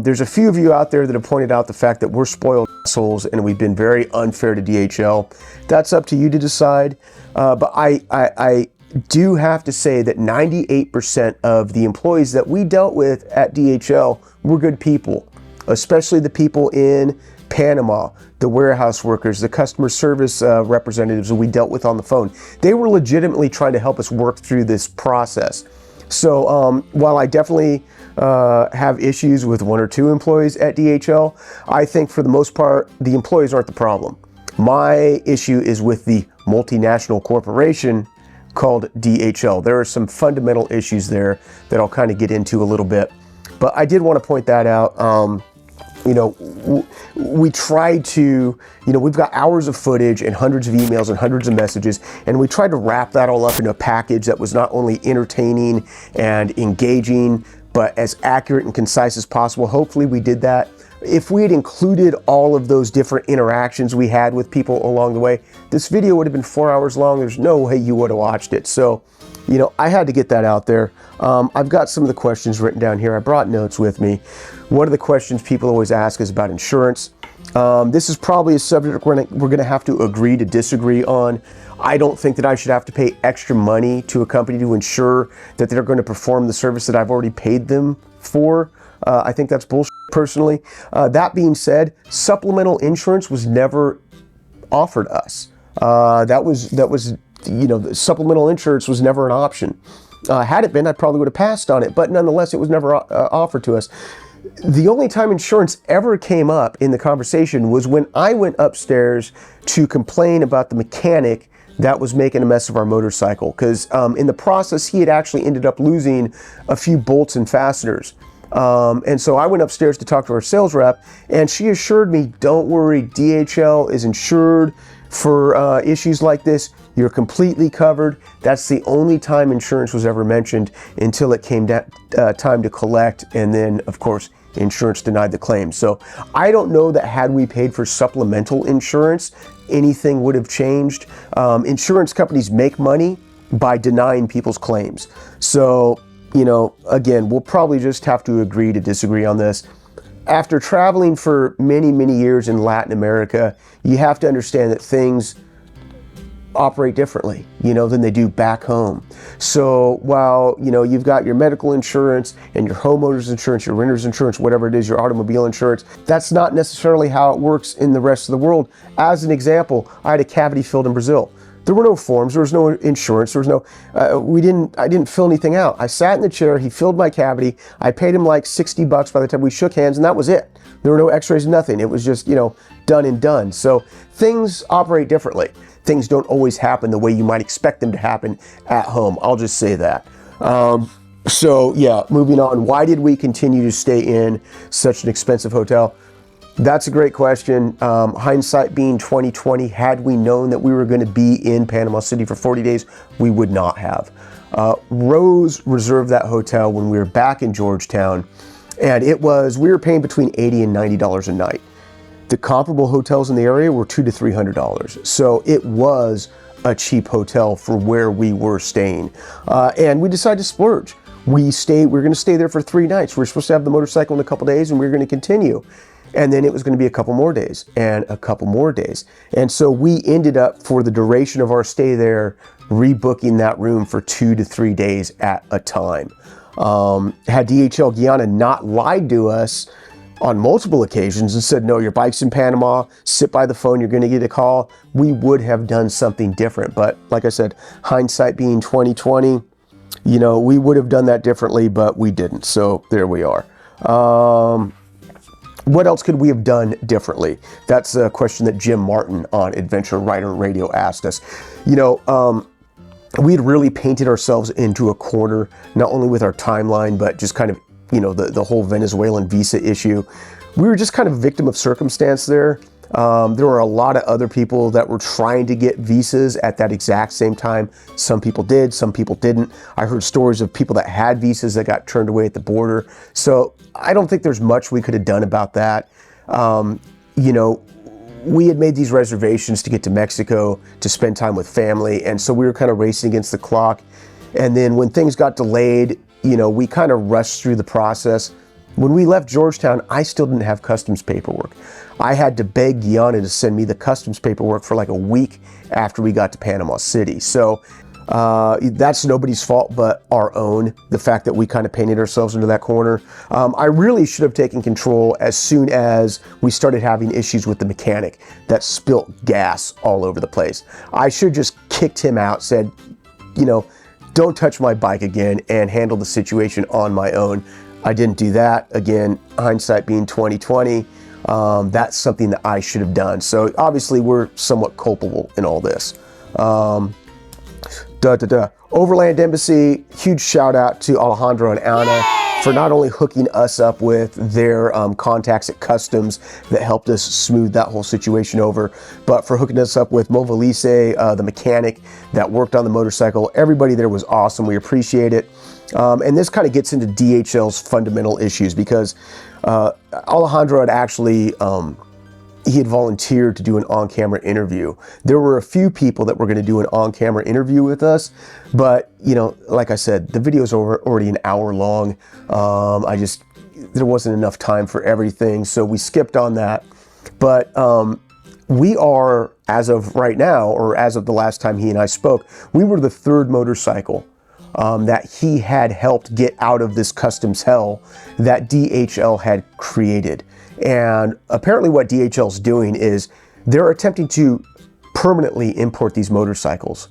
There's a few of you out there that have pointed out the fact that we're spoiled assholes and we've been very unfair to DHL. That's up to you to decide. But I do have to say that 98% of the employees that we dealt with at DHL were good people, especially the people in Panama, the warehouse workers, the customer service representatives that we dealt with on the phone. They were legitimately trying to help us work through this process. So while I definitely have issues with 1 or 2 employees at DHL, I think for the most part, the employees aren't the problem. My issue is with the multinational corporation called DHL. There are some fundamental issues there that I'll kind of get into a little bit. But I did want to point that out. We tried to, we've got hours of footage and hundreds of emails and hundreds of messages, and we tried to wrap that all up in a package that was not only entertaining and engaging, but as accurate and concise as possible. Hopefully we did that. If we had included all of those different interactions we had with people along the way, this video would have been 4 hours long. There's no way you would have watched it. So, I had to get that out there. I've got some of the questions written down here. I brought notes with me. One of the questions people always ask is about insurance. This is probably a subject we're going to have to agree to disagree on. I don't think that I should have to pay extra money to a company to ensure that they're going to perform the service that I've already paid them for. I think that's bullshit personally. That being said, supplemental insurance was never offered us. Supplemental insurance was never an option. Had it been, I probably would have passed on it, but nonetheless, it was never offered to us. The only time insurance ever came up in the conversation was when I went upstairs to complain about the mechanic that was making a mess of our motorcycle, because in the process, he had actually ended up losing a few bolts and fasteners. And so I went upstairs to talk to our sales rep, and she assured me, don't worry, DHL is insured for issues like this. You're completely covered. That's the only time insurance was ever mentioned until it came time to collect. And then, of course, insurance denied the claim. So I don't know that had we paid for supplemental insurance, anything would have changed. Insurance companies make money by denying people's claims. So, you know, again, we'll probably just have to agree to disagree on this. After traveling for many, many years in Latin America, you have to understand that things operate differently, you know, than they do back home. So while, you know, you've got your medical insurance and your homeowner's insurance, your renter's insurance, whatever it is, your automobile insurance, that's not necessarily how it works in the rest of the world. As an example, I had a cavity filled in Brazil. There were no forms, there was no insurance, there was no, I didn't fill anything out. I sat in the chair, he filled my cavity, I paid him like $60 by the time we shook hands, and that was it. There were no x-rays, nothing. It was just, you know, done and done. So things operate differently. Things don't always happen the way you might expect them to happen at home. I'll just say that. So yeah, moving on. Why did we continue to stay in such an expensive hotel? That's a great question. Hindsight being 2020, had we known that we were going to be in Panama City for 40 days, we would not have. Rose reserved that hotel when we were back in Georgetown, and we were paying between $80 and $90 a night. The comparable hotels in the area were $200 to $300. So it was a cheap hotel for where we were staying. And we decided to splurge. We're going to stay there for 3 nights. We're supposed to have the motorcycle in a couple days, and we were going to continue. And then it was going to be a couple more days and a couple more days. And so we ended up, for the duration of our stay there, rebooking that room for 2 to 3 days at a time. Had DHL Guyana not lied to us on multiple occasions and said, no, your bike's in Panama, sit by the phone, you're going to get a call, we would have done something different. But like I said, hindsight being 2020, you know, we would have done that differently, but we didn't. So there we are. What else could we have done differently? That's a question that Jim Martin on Adventure Rider Radio asked us. You know, we'd really painted ourselves into a corner, not only with our timeline, but just kind of, you know, the whole Venezuelan visa issue. We were just kind of a victim of circumstance there. There were a lot of other people that were trying to get visas at that exact same time. Some people did, some people didn't. I heard stories of people that had visas that got turned away at the border. So I don't think there's much we could have done about that. You know, we had made these reservations to get to Mexico to spend time with family, and so we were kind of racing against the clock. And then when things got delayed, you know, we kind of rushed through the process. When we left Georgetown, I still didn't have customs paperwork. I had to beg Guyana to send me the customs paperwork for like a week after we got to Panama City. So that's nobody's fault but our own, the fact that we kind of painted ourselves into that corner. I really should have taken control as soon as we started having issues with the mechanic that spilt gas all over the place. I should have just kicked him out, said, you know, don't touch my bike again, and handle the situation on my own. I didn't do that. Again, hindsight being 2020, that's something that I should have done. So obviously we're somewhat culpable in all this. Overland Embassy, huge shout out to Alejandro and Anna for not only hooking us up with their contacts at customs that helped us smooth that whole situation over, but for hooking us up with Movalise, the mechanic that worked on the motorcycle. Everybody there was awesome. We appreciate it. And this kind of gets into DHL's fundamental issues, because Alejandro had actually, he had volunteered to do an on-camera interview. There were a few people that were going to do an on-camera interview with us, but, you know, like I said, the video is already an hour long. There wasn't enough time for everything, so we skipped on that. But we are, as of right now, or as of the last time he and I spoke, we were the 3rd motorcycle that he had helped get out of this customs hell that DHL had created. And apparently what DHL's doing is they're attempting to permanently import these motorcycles,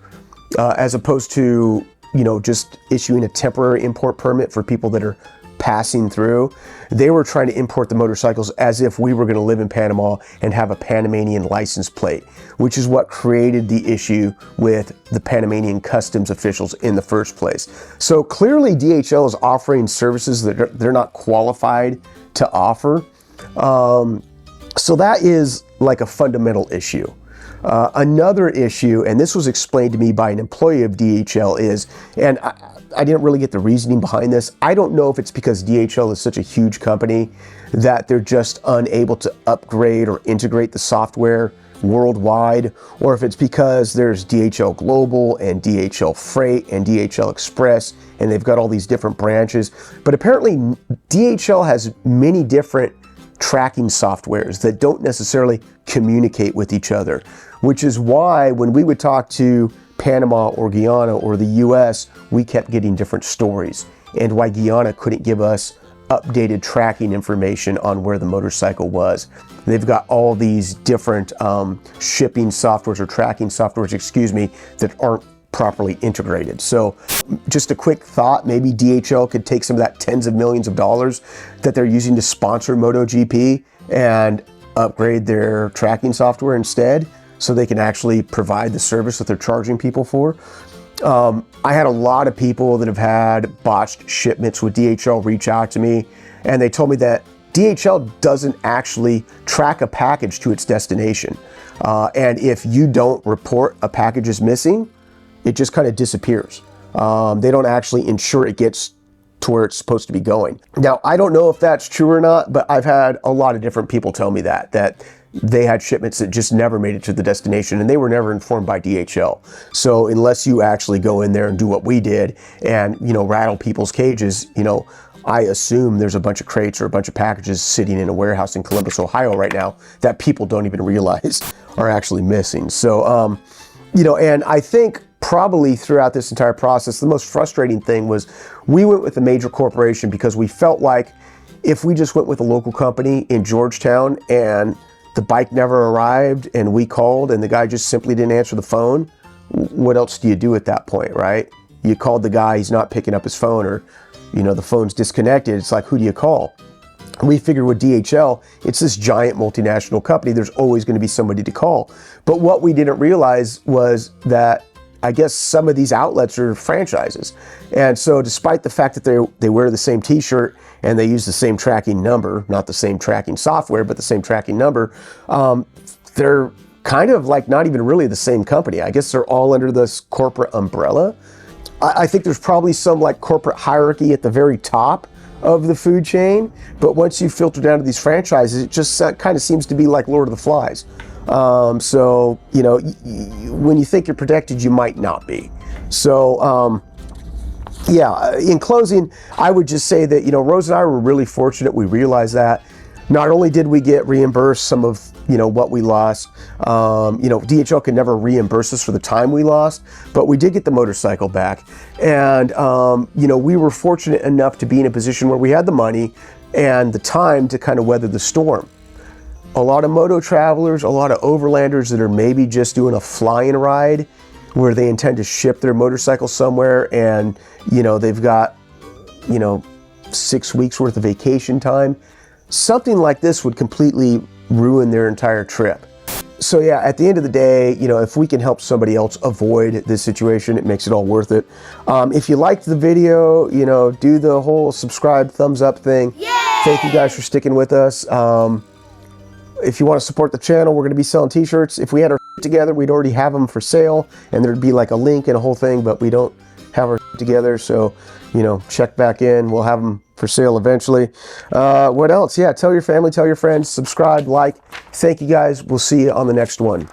as opposed to, you know, just issuing a temporary import permit for people that are passing through, they were trying to import the motorcycles as if we were going to live in Panama and have a Panamanian license plate, which is what created the issue with the Panamanian customs officials in the first place. So clearly DHL is offering services that they're not qualified to offer. So that is like a fundamental issue. Another issue, and this was explained to me by an employee of DHL, is, and I didn't really get the reasoning behind this. I don't know if it's because DHL is such a huge company that they're just unable to upgrade or integrate the software worldwide, or if it's because there's DHL Global and DHL Freight and DHL Express, and they've got all these different branches. But apparently DHL has many different tracking softwares that don't necessarily communicate with each other, which is why when we would talk to Panama or Guyana or the US, we kept getting different stories, and why Guyana couldn't give us updated tracking information on where the motorcycle was. They've got all these different shipping softwares or tracking softwares, excuse me, that aren't properly integrated. So just a quick thought, maybe DHL could take some of that tens of millions of dollars that they're using to sponsor MotoGP and upgrade their tracking software instead, so they can actually provide the service that they're charging people for. I had a lot of people that have had botched shipments with DHL reach out to me, and they told me that DHL doesn't actually track a package to its destination. And if you don't report a package is missing, it just kind of disappears. They don't actually ensure it gets to where it's supposed to be going. Now, I don't know if that's true or not, but I've had a lot of different people tell me that they had shipments that just never made it to the destination, and they were never informed by DHL. So unless you actually go in there and do what we did and, you know, rattle people's cages, you know, I assume there's a bunch of crates or a bunch of packages sitting in a warehouse in Columbus, Ohio right now that people don't even realize are actually missing. So, you know, and I think probably throughout this entire process, the most frustrating thing was we went with a major corporation because we felt like if we just went with a local company in Georgetown and the bike never arrived and we called and the guy just simply didn't answer the phone, what else do you do at that point, right? You called the guy, he's not picking up his phone, or, you know, the phone's disconnected. It's like, who do you call? We figured with DHL, it's this giant multinational company, there's always going to be somebody to call. But what we didn't realize was that I guess some of these outlets are franchises. And so despite the fact that they wear the same t-shirt and they use the same tracking number, not the same tracking software, but the same tracking number, they're kind of like not even really the same company. I guess they're all under this corporate umbrella. I think there's probably some like corporate hierarchy at the very top of the food chain, but once you filter down to these franchises, it just kind of seems to be like Lord of the Flies. So, you know, when you think you're protected, you might not be. So, yeah, in closing, I would just say that, you know, Rose and I were really fortunate. We realized that not only did we get reimbursed some of, you know, what we lost, you know, DHL can never reimburse us for the time we lost, but we did get the motorcycle back. And, you know, we were fortunate enough to be in a position where we had the money and the time to kind of weather the storm. A lot of moto travelers, a lot of overlanders that are maybe just doing a fly-in ride where they intend to ship their motorcycle somewhere and, you know, they've got, you know, 6 weeks worth of vacation time. Something like this would completely ruin their entire trip. So yeah, at the end of the day, you know, if we can help somebody else avoid this situation, it makes it all worth it. If you liked the video, you know, do the whole subscribe, thumbs up thing. Yay! Thank you guys for sticking with us. If you want to support the channel, we're going to be selling t-shirts. If we had our together, we'd already have them for sale, and there'd be like a link and a whole thing, but we don't have our together, so, you know, check back in. We'll have them for sale eventually. What else? Yeah, tell your family, tell your friends, subscribe, like. Thank you guys. We'll see you on the next one.